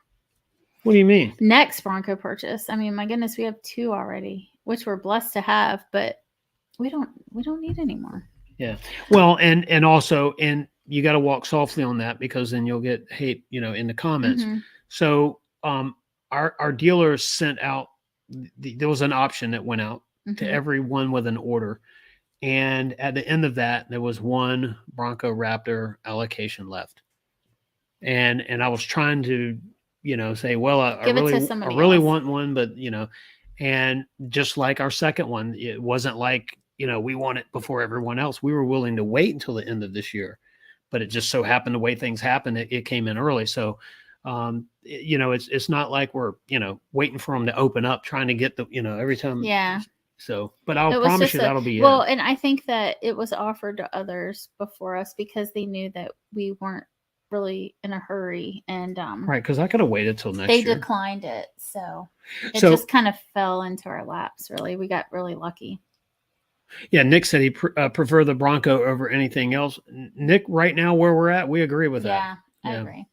What do you mean? Next Bronco purchase. I mean, my goodness, we have 2 already, which we're blessed to have, but we don't need any more. Yeah. Well, and also, and you got to walk softly on that because then you'll get hate, you know, in the comments. Mm-hmm. So our dealers sent out, there was an option that went out to everyone with an order. And at the end of that, there was one Bronco Raptor allocation left. And I was trying to, you know, say, well, I really want one, but, you know, and just like our second one, it wasn't like, you know, we want it before everyone else. We were willing to wait until the end of this year, but it just so happened the way things happened, it came in early. So, you know, it's not like we're, you know, waiting for them to open up, trying to get the, you know, every time. Yeah. So, but I'll promise you that'll be it. Well, and I think that it was offered to others before us because they knew that we weren't really in a hurry, and Right, because I could have waited till next they year. declined it. So it So- just kind of fell into our laps, really. We got really lucky. Yeah, Nick said he prefer the Bronco over anything else. Nick, right now where we're at, we agree with that. Yeah, I Yeah. agree.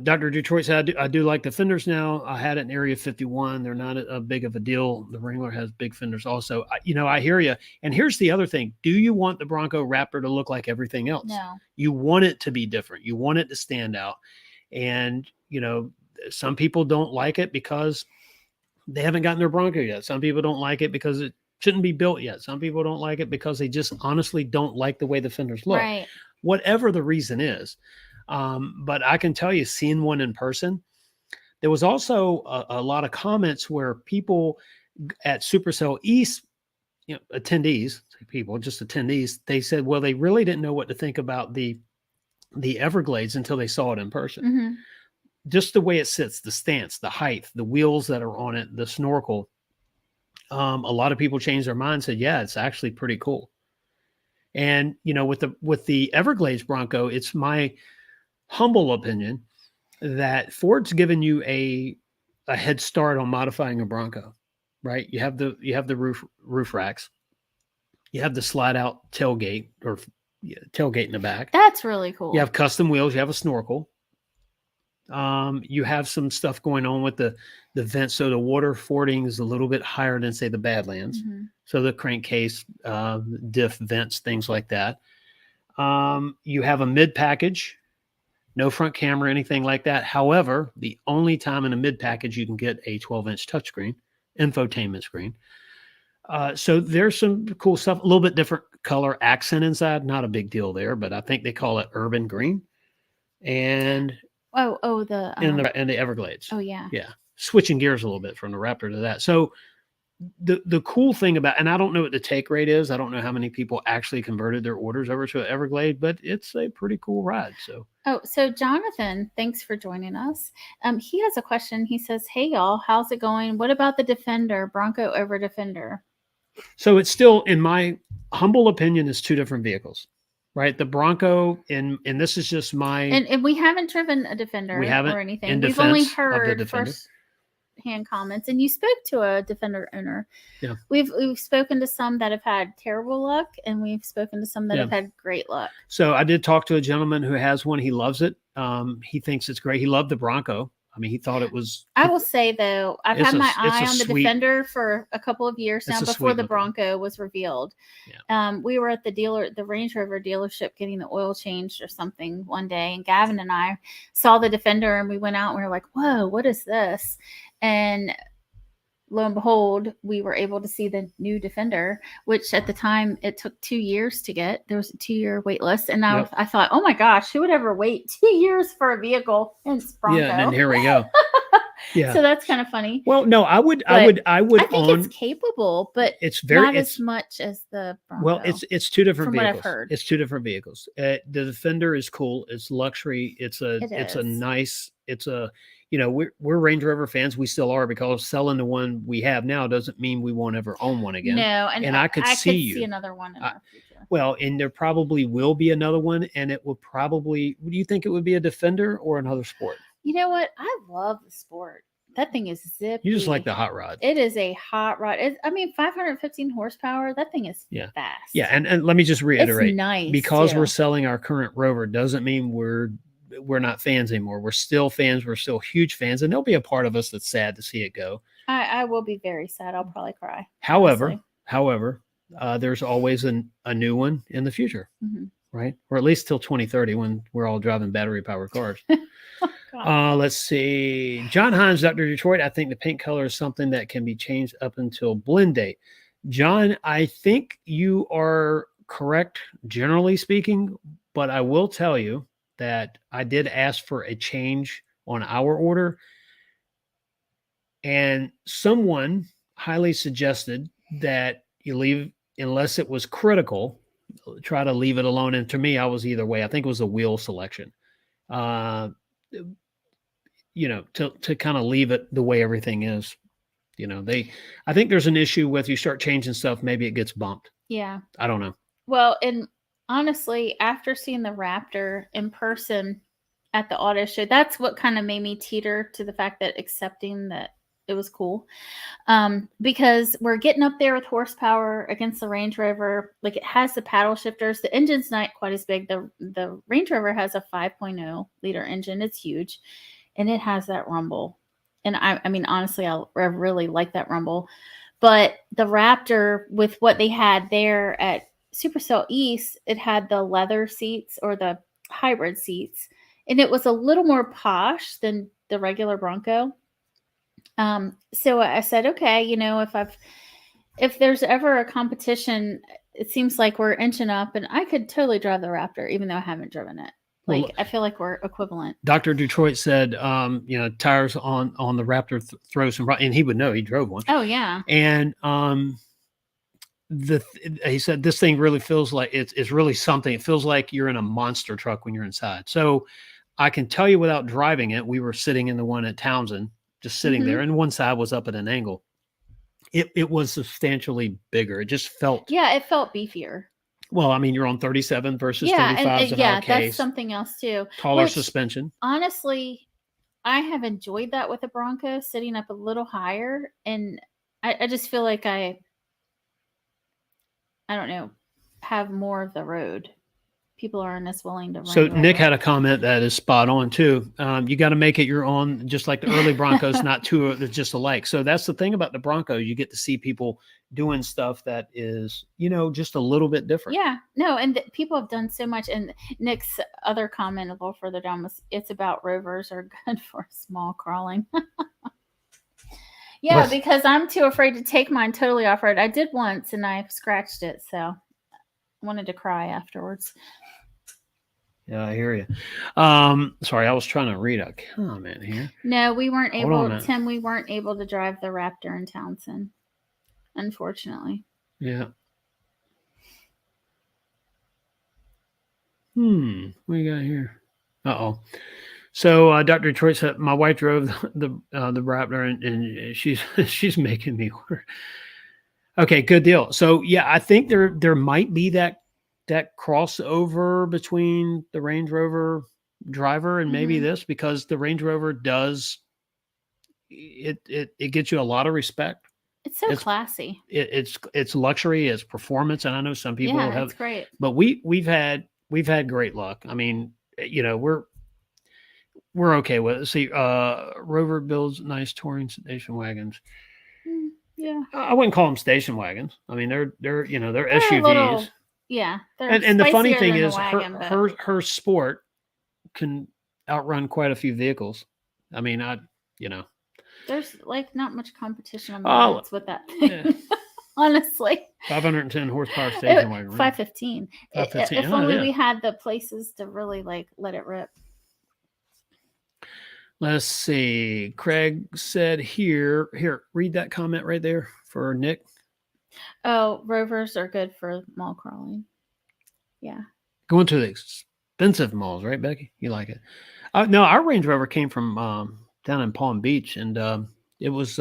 Dr. Detroit said, I do like the fenders now. I had it in Area 51. They're not a big of a deal. The Wrangler has big fenders also. I hear you. And here's the other thing. Do you want the Bronco Raptor to look like everything else? No. You want it to be different. You want it to stand out. And, some people don't like it because they haven't gotten their Bronco yet. Some people don't like it because it shouldn't be built yet. Some people don't like it because they just honestly don't like the way the fenders look. Right. Whatever the reason is. But I can tell you, seeing one in person, there was also a lot of comments where people at Supercell East, attendees, they said, well, they really didn't know what to think about the Everglades until they saw it in person. Mm-hmm. Just the way it sits, the stance, the height, the wheels that are on it, the snorkel. A lot of people changed their mind and said, yeah, it's actually pretty cool. And, with the Everglades Bronco, it's my humble opinion that Ford's given you a head start on modifying a Bronco, right? You have the roof racks, you have the slide out tailgate or tailgate in the back. That's really cool. You have custom wheels. You have a snorkel. You have some stuff going on with the vents, so the water fording is a little bit higher than say the Badlands. Mm-hmm. So the crankcase, diff vents, things like that. You have a mid package. No front camera, anything like that. However, the only time in a mid package you can get a 12-inch touchscreen, infotainment screen. So there's some cool stuff. A little bit different color accent inside. Not a big deal there, but I think they call it urban green. And the Everglades. Oh yeah. Yeah, switching gears a little bit from the Raptor to that. So the cool thing about, and I don't know what the take rate is. I don't know how many people actually converted their orders over to an Everglade, but it's a pretty cool ride. So Jonathan, thanks for joining us. He has a question. He says, "Hey y'all, how's it going? What about the Defender, Bronco over Defender?" So it's still, in my humble opinion, is two different vehicles, right? The Bronco, and this is just my, and we haven't driven a Defender or anything. We've only heard first-hand comments, and you spoke to a Defender owner. Yeah, we've spoken to some that have had terrible luck, and we've spoken to some that have had great luck. So I did talk to a gentleman who has one. He loves it. He thinks it's great. He loved the Bronco. I mean, he thought it was. I will say though, I've had my eye on the Defender for a couple of years now before the Bronco was revealed. Yeah. We were at the Range Rover dealership getting the oil changed or something one day, and Gavin and I saw the Defender, and we went out and we were like, "Whoa, what is this?" And lo and behold, we were able to see the new Defender, which at the time it took 2 years to get. There was a 2-year wait list. And now I thought, oh my gosh, who would ever wait 2 years for a vehicle in Bronco? Yeah, and then here we go. Yeah. So that's kind of funny. Well, no, I think it's capable, but it's as much as the Bronco. Well, it's two different vehicles. What I've heard. It's two different vehicles. The Defender is cool. It's luxury. It's a nice, we're Range Rover fans. We still are, because selling the one we have now doesn't mean we won't ever own one again. No, and I could see another one in our future. Well, and there probably will be another one, and it will probably. Do you think it would be a Defender or another Sport? You know what? I love the Sport. That thing is zippy. You just like the hot rod. It is a hot rod. 515 horsepower. That thing is fast. Yeah, and let me just reiterate. It's nice. Because we're selling our current Rover doesn't mean we're not fans anymore. We're still fans. We're still huge fans, and there'll be a part of us that's sad to see it go. I will be very sad. I'll probably cry. However, there's always a new one in the future, right? Or at least till 2030, when we're all driving battery-powered cars. Let's see. John Hines, Dr. Detroit. I think the paint color is something that can be changed up until blend date. John, I think you are correct, generally speaking, but I will tell you that I did ask for a change on our order, and someone highly suggested that you leave, unless it was critical, try to leave it alone. And to me, I was either way. I think it was a wheel selection. To kind of leave it the way everything is. I think there's an issue with, you start changing stuff, maybe it gets bumped. Yeah. I don't know. Well, and honestly, after seeing the Raptor in person at the auto show, that's what kind of made me teeter to the fact that accepting that it was cool. Because we're getting up there with horsepower against the Range Rover. Like, it has the paddle shifters. The engine's not quite as big. The Range Rover has a 5.0 liter engine. It's huge, and it has that rumble. And I mean, honestly, I really like that rumble. But the Raptor, with what they had there at Supercell East, it had the leather seats or the hybrid seats, and it was a little more posh than the regular Bronco. So I said, okay, if there's ever a competition, it seems like we're inching up, and I could totally drive the Raptor, even though I haven't driven it. Like, Well, I feel like we're equivalent. Dr. Detroit said, tires on the Raptor throw some, and he would know, he drove one. Oh yeah. And he said this thing really feels like it's really something. It feels like you're in a monster truck when you're inside. So I can tell you, without driving it, we were sitting in the one at Townsend, just sitting there, and one side was up at an angle. It was substantially bigger. It just felt, it felt beefier. Well, I mean, you're on 37 versus 35s in our case. That's something else too. Taller suspension. Honestly, I have enjoyed that with the Bronco, sitting up a little higher, and I just feel like I don't know, have more of the road. People aren't as willing to run. So Nick had a comment that is spot on too. You got to make it your own, just like the early Broncos, not two are just alike. So that's the thing about the Bronco. You get to see people doing stuff that is, just a little bit different. Yeah, no, and people have done so much. And Nick's other comment a little further down was, it's about Rovers are good for small crawling. Yeah, because I'm too afraid to take mine totally off road. I did once, and I scratched it, so I wanted to cry afterwards. Yeah, I hear you. Sorry, I was trying to read a comment here. No, we weren't able, Tim, we weren't able to drive the Raptor in Townsend, unfortunately. Yeah. What you got here? Uh-oh. So Dr. Detroit said, my wife drove the Raptor, and she's making me work. Okay, good deal. So yeah, I think there might be that crossover between the Range Rover driver and maybe this, because the Range Rover does it gets you a lot of respect. It's so classy. It's luxury, it's performance, and I know some people have. It's great. But we've had great luck. I mean, we're okay with it. See, Rover builds nice touring station wagons. Yeah, I wouldn't call them station wagons. I mean, they're SUVs. Little, yeah, and the funny thing is, her sport can outrun quite a few vehicles. I mean, there's like not much competition on the roads with that thing. Yeah. Honestly, 510 horsepower station wagon. 515. If only we had the places to really like let it rip. Let's see. Craig said here, read that comment right there for Nick. Oh, Rovers are good for mall crawling. Yeah. Going to the expensive malls, right, Becky? You like it? No, our Range Rover came from down in Palm Beach, and it was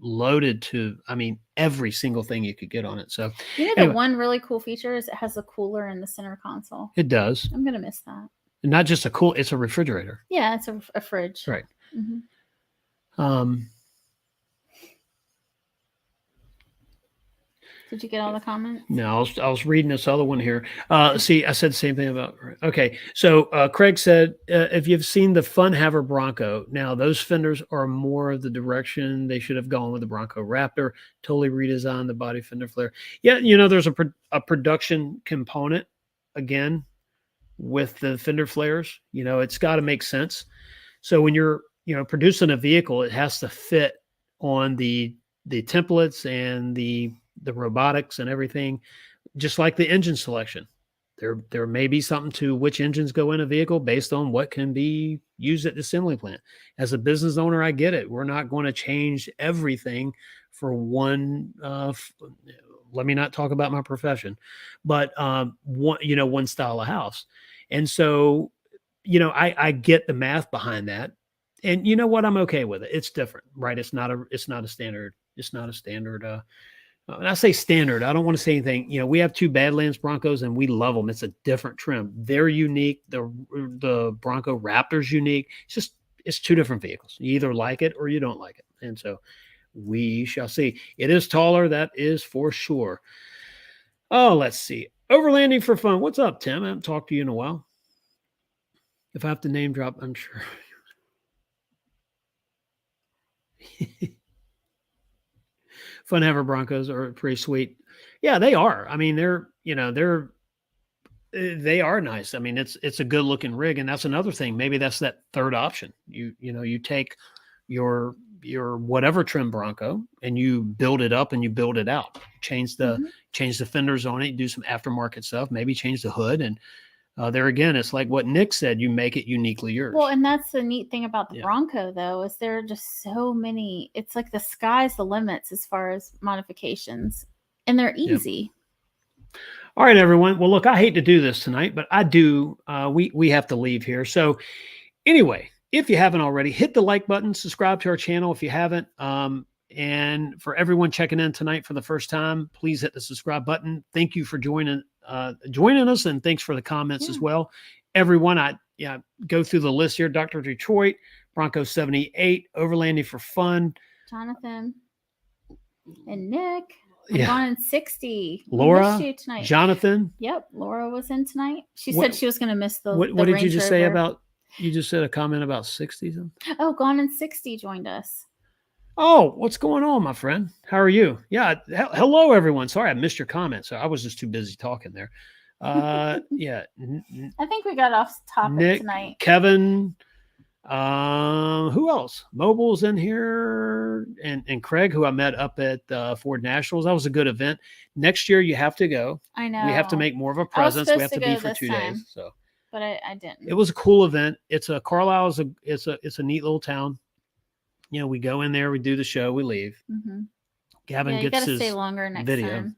loaded to, I mean, every single thing you could get on it. So, the one really cool feature is it has a cooler in the center console. It does. I'm going to miss that. Not just it's a refrigerator. Yeah, it's a fridge. Right. Did you get all the comments? No, I was reading this other one here. See, I said the same thing about. Okay, so Craig said, if you've seen the Fun Haver Bronco, now those fenders are more of the direction they should have gone with the Bronco Raptor. Totally redesigned the body fender flare. Yeah, there's a production component again with the fender flares. It's got to make sense. So when you're producing a vehicle, it has to fit on the templates and the robotics and everything, just like the engine selection. There may be something to which engines go in a vehicle based on what can be used at the assembly plant. As a business owner, I get it. We're not going to change everything for one. Let me not talk about my profession, but one style of house. And so, I get the math behind that. And you know what? I'm okay with it. It's different, right? It's not a standard And I say standard. I don't want to say anything. We have two Badlands Broncos, and we love them. It's a different trim. They're unique. The Bronco Raptor's unique. It's two different vehicles. You either like it or you don't like it. And so we shall see. It is taller. That is for sure. Oh, let's see. Overlanding for fun. What's up, Tim? I haven't talked to you in a while. If I have to name drop, I'm sure. Fun Ever Broncos are pretty sweet. Yeah, they are. I mean, they are nice. I mean, it's a good looking rig, and that's another thing. Maybe that's that third option. You take your whatever trim Bronco and you build it up and you build it out. Change the fenders on it, do some aftermarket stuff, maybe change the hood, and there again, it's like what Nick said, you make it uniquely yours. Well, and that's the neat thing about the Bronco, though, is there are just so many. It's like the sky's the limits as far as modifications, and they're easy. Yep. All right, everyone. Well, look, I hate to do this tonight, but I do. We have to leave here. So anyway, if you haven't already, hit the like button, subscribe to our channel if you haven't. And for everyone checking in tonight for the first time, please hit the subscribe button. Thank you for joining us, and thanks for the comments as well. Everyone, I go through the list here. Dr. Detroit, Bronco 78, Overlanding for Fun, Jonathan and Nick. I'm gone in 60. Laura, missed you tonight. Jonathan. Yep, Laura was in tonight. She said she was going to miss the. What did you just say about? You just said a comment about 60. Oh, Gone in 60 joined us. Oh, what's going on, my friend? How are you? Yeah. Hello, everyone. Sorry, I missed your comment. So I was just too busy talking there. Yeah. I think we got off topic Nick, tonight. Kevin. Who else? Mobile's in here, and Craig, who I met up at Ford Nationals. That was a good event. Next year, you have to go. I know. We have to make more of a presence. We have to be for 2 days. So, but I didn't. It was a cool event. Carlisle is a neat little town. We go in there, we do the show, we leave. Mm-hmm. Gavin you gets his stay longer next video. Time.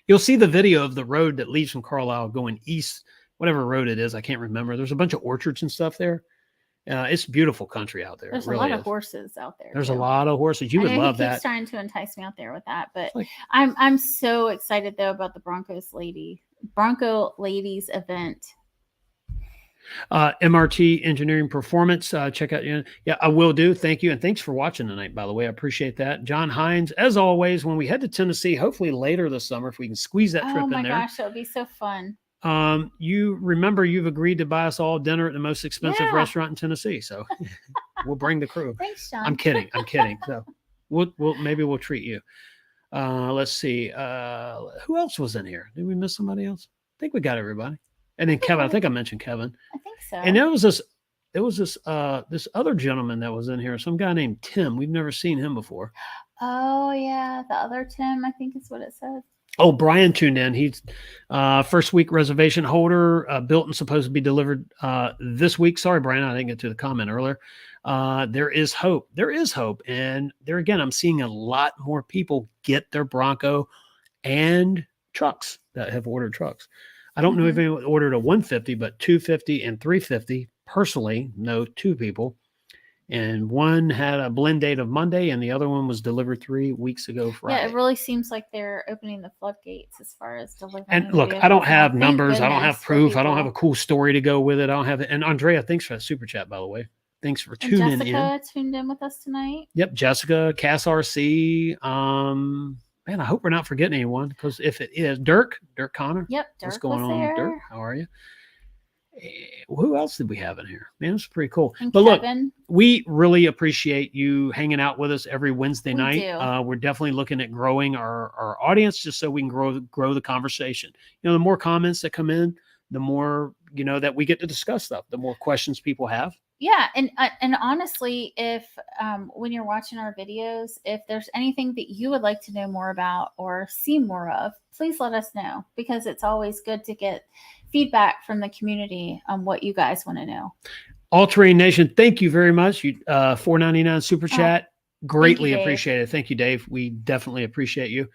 You'll see the video of the road that leaves from Carlisle going east, whatever road it is. I can't remember. There's a bunch of orchards and stuff there. It's beautiful country out there. There's it really a lot of horses out there. There's a lot of horses. You would love that. He's trying to entice me out there with that, but I'm so excited though about the Bronco Ladies event. MRT Engineering Performance. Check out. Yeah, I will do. Thank you. And thanks for watching tonight, by the way. I appreciate that. John Hines, as always, when we head to Tennessee, hopefully later this summer, if we can squeeze that trip in there. Oh my gosh, that would be so fun. You remember you've agreed to buy us all dinner at the most expensive restaurant in Tennessee. So we'll bring the crew. Thanks, John. I'm kidding. So maybe we'll treat you. Let's see. Who else was in here? Did we miss somebody else? I think we got everybody. And then Kevin, I think I mentioned Kevin. I think so. And there was this other gentleman that was in here, some guy named Tim. We've never seen him before. Oh yeah, the other Tim, I think is what it says. Oh, Brian tuned in. He's first week reservation holder, built and supposed to be delivered this week. Sorry, Brian, I didn't get to the comment earlier. There is hope. There is hope. And there again, I'm seeing a lot more people get their Bronco and trucks that have ordered trucks. I don't know if anyone ordered a 150, but 250 and 350. Personally, know 2 people. And one had a blend date of Monday, and the other one was delivered 3 weeks ago Friday. Yeah, it really seems like they're opening the floodgates as far as delivering. And look, I don't have numbers. I don't have proof. I don't have a cool story to go with it. I don't have it. And Andrea, thanks for that super chat, by the way. Thanks for tuning in. Jessica tuned in with us tonight. Yep, Jessica, Cass RC. Man, I hope we're not forgetting anyone, because if it is, Dirk Connor. Yep, Dirk. What's going on, there. Dirk? How are you? Who else did we have in here? Man, it's pretty cool. And but Kevin. Look, we really appreciate you hanging out with us every Wednesday night. Do. We're definitely looking at growing our audience, just so we can grow the conversation. The more comments that come in, the more that we get to discuss stuff, the more questions people have. Yeah, and honestly, if when you're watching our videos, if there's anything that you would like to know more about or see more of, please let us know, because it's always good to get feedback from the community on what you guys want to know. All Terrain Nation, thank you very much. You $4.99 super chat, greatly appreciated. Thank you, Dave. We definitely appreciate you.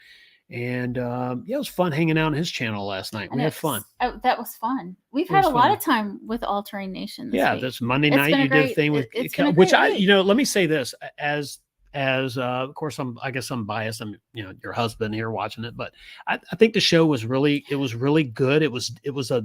And it was fun hanging out on his channel last night. We had fun. Oh, that was fun. We've had a lot of time with All Terrain Nation. This week. This Monday night you did a thing with, which let me say this, as as of course I guess I'm biased. I'm your husband here watching it, but I think the show was really good. It was a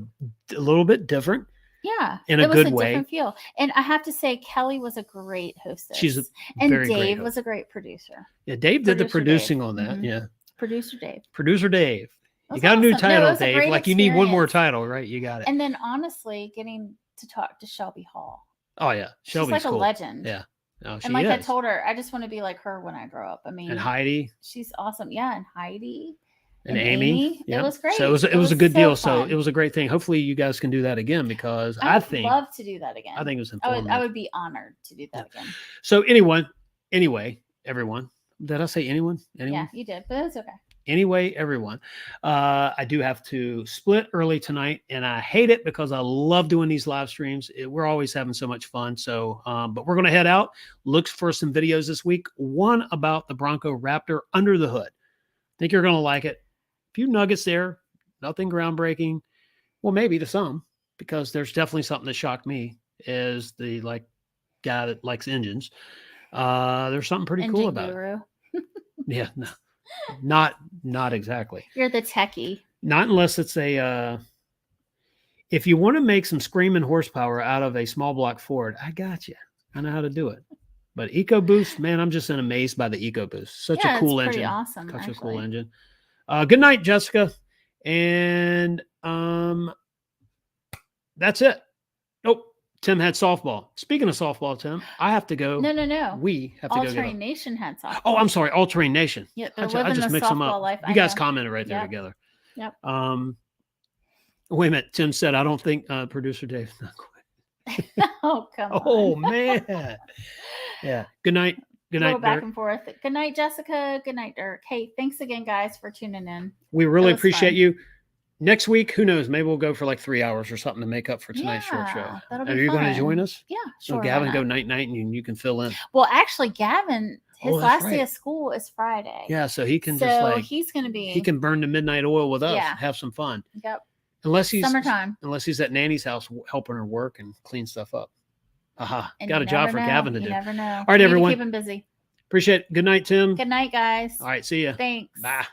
little bit different. Yeah, in a it was good a way. different feel. And I have to say, Kelly was a great hostess. She's a and very great Dave host. was a great producer. Yeah, Dave did the Producer producing Dave. on that. Mhm. Yeah, Producer Dave. Producer Dave. You was got a new awesome. No, it title, was a Dave. great Like you need one more experience. title, right? You got it. And then honestly, getting to talk to Shelby Hall. Oh yeah, Shelby's She's like cool. a legend. Yeah. Oh, she And like is. I told her, I just want to be like her when I grow up. I mean, And Heidi. she's awesome. Yeah, and Heidi. And Amy. It was great. So it was a good so deal. fun. So it was a great thing. Hopefully you guys can do that again because I would think love to do that again. I think it was informative. I would be honored to do that again. So anyway, everyone. Did I say anyone? Yeah, you did, but it's okay. Anyway, everyone, I do have to split early tonight, and I hate it because I love doing these live streams. We're always having so much fun. So, but we're going to head out. Look for some videos this week. One about the Bronco Raptor under the hood. Think you're going to like it. A few nuggets there. Nothing groundbreaking. Well, maybe to some, because there's definitely something that shocked me is the guy that likes engines. There's something pretty cool about it. Yeah, no. Not exactly. You're the techie. Not unless it's a if you want to make some screaming horsepower out of a small block Ford, I got you. I know how to do it. But EcoBoost, man, I'm just amazed by the EcoBoost. Such a cool engine. Awesome. Such a cool engine. Good night, Jessica. And that's it. Oh, Tim had softball. Speaking of softball, Tim, I have to go. No. We have to All go. Terrain Nation had softball. Oh, I'm sorry. All Terrain Nation. Yeah, I just mixed them up. Life. You guys commented right there together. Yep. Wait a minute. Tim said, I don't think producer Dave's not quit. Oh, come on. Oh, man. Yeah. Good night. Good night, back Dirk. and forth. Good night, Jessica. Good night, Dirk. Hey, thanks again, guys, for tuning in. We really appreciate fun. you. Next week, who knows? Maybe we'll go for like 3 hours or something to make up for tonight's short show. That'll be Are you fun. going to join us? Yeah, So sure. Gavin, go night-night and you can fill in. Well, actually, Gavin, his last day of school is Friday. Yeah, so he can he's going to be. He can burn the midnight oil with us Yeah. and have some fun. Yep. Unless he's summertime. Unless he's at Nanny's house helping her work and clean stuff up. Aha. And Got a job for Gavin to do. You never know. All right, everyone. Keep him busy. Appreciate it. Good night, Tim. Good night, guys. All right, see ya. Thanks. Bye.